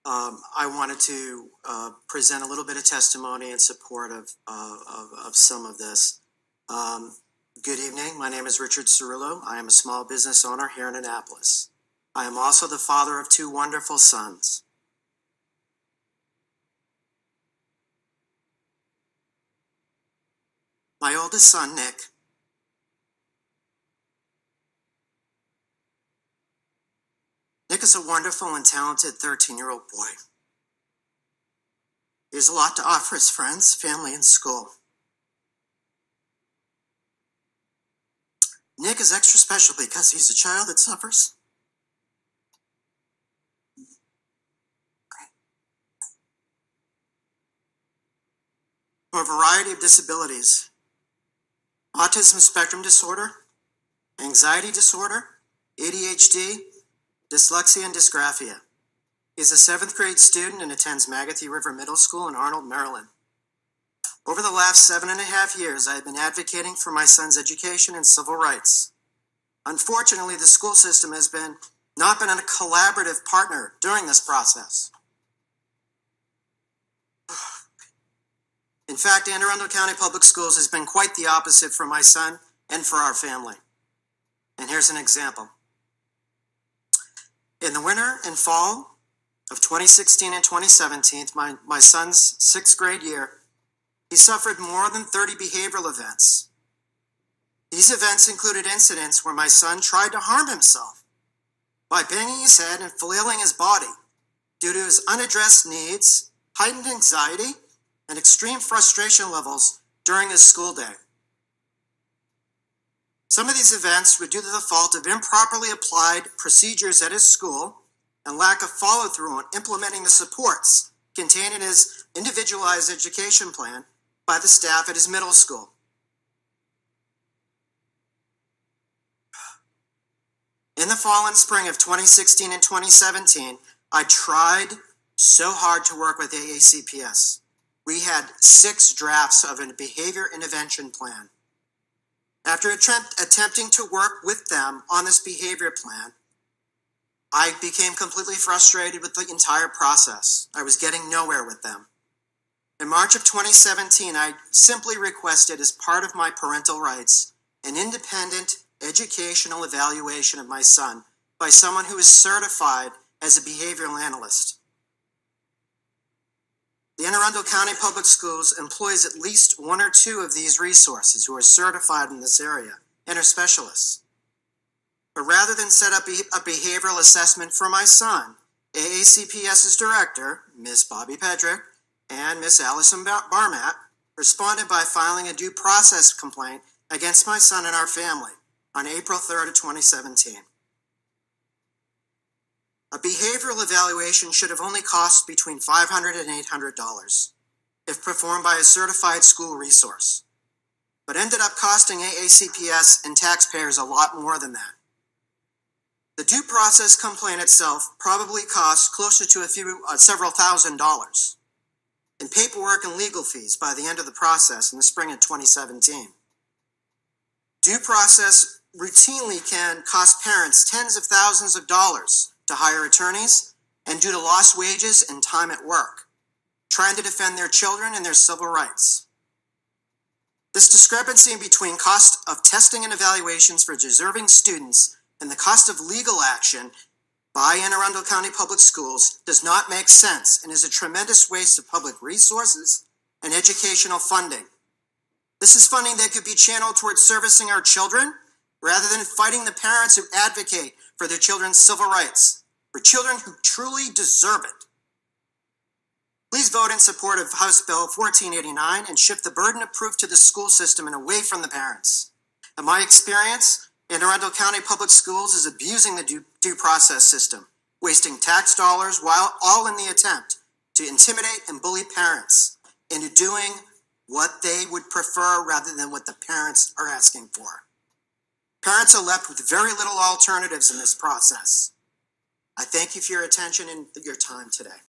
I wanted to present a little bit of testimony in support of some of this. Good evening. My name is Richard Ceruolo. I am a small business owner here in Annapolis. I am also the father of two wonderful sons. My oldest son, Nick, is a wonderful and talented 13-year-old boy. He has a lot to offer his friends, family, and school. Nick is extra special because he's a child that suffers from a variety of disabilities: autism spectrum disorder, anxiety disorder, ADHD, dyslexia, and dysgraphia. He is a 7th grade student and attends Magathie River Middle School in Arnold, Maryland. Over the last 7.5 years, I have been advocating for my son's education and civil rights. Unfortunately, the school system has not been a collaborative partner during this process. In fact, Anne Arundel County Public Schools has been quite the opposite for my son and for our family. And here's an example. In the winter and fall of 2016 and 2017, my son's 6th grade year, he suffered more than 30 behavioral events. These events included incidents where my son tried to harm himself by banging his head and flailing his body due to his unaddressed needs, heightened anxiety, and extreme frustration levels during his school day. Some of these events were due to the fault of improperly applied procedures at his school and lack of follow-through on implementing the supports contained in his individualized education plan by the staff at his middle school. In the fall and spring of 2016 and 2017, I tried so hard to work with AACPS. We had 6 drafts of a behavior intervention plan. After attempting to work with them on this behavior plan, I became completely frustrated with the entire process. I was getting nowhere with them. In March of 2017, I simply requested, as part of my parental rights, an independent educational evaluation of my son by someone who is certified as a behavioral analyst. The Anne Arundel County Public Schools employs at least 1 or 2 of these resources who are certified in this area and are specialists. But rather than set up a behavioral assessment for my son, AACPS's director, Ms. Bobby Pedrick, and Ms. Allison Barmat responded by filing a due process complaint against my son and our family on April 3rd of 2017. A behavioral evaluation should have only cost between $500 and $800 if performed by a certified school resource, but ended up costing AACPS and taxpayers a lot more than that. The due process complaint itself probably cost closer to several $1,000s in paperwork and legal fees by the end of the process in the spring of 2017. Due process routinely can cost parents tens of thousands of dollars to hire attorneys and due to lost wages and time at work, trying to defend their children and their civil rights. This discrepancy between cost of testing and evaluations for deserving students and the cost of legal action by Anne Arundel County Public Schools does not make sense and is a tremendous waste of public resources and educational funding. This is funding that could be channeled towards servicing our children rather than fighting the parents who advocate for their children's civil rights, for children who truly deserve it. Please vote in support of House Bill 1489 and shift the burden of proof to the school system and away from the parents. In my experience, Anne Arundel County Public Schools is abusing the due process system, wasting tax dollars while all in the attempt to intimidate and bully parents into doing what they would prefer rather than what the parents are asking for. Parents are left with very little alternatives in this process. I thank you for your attention and your time today.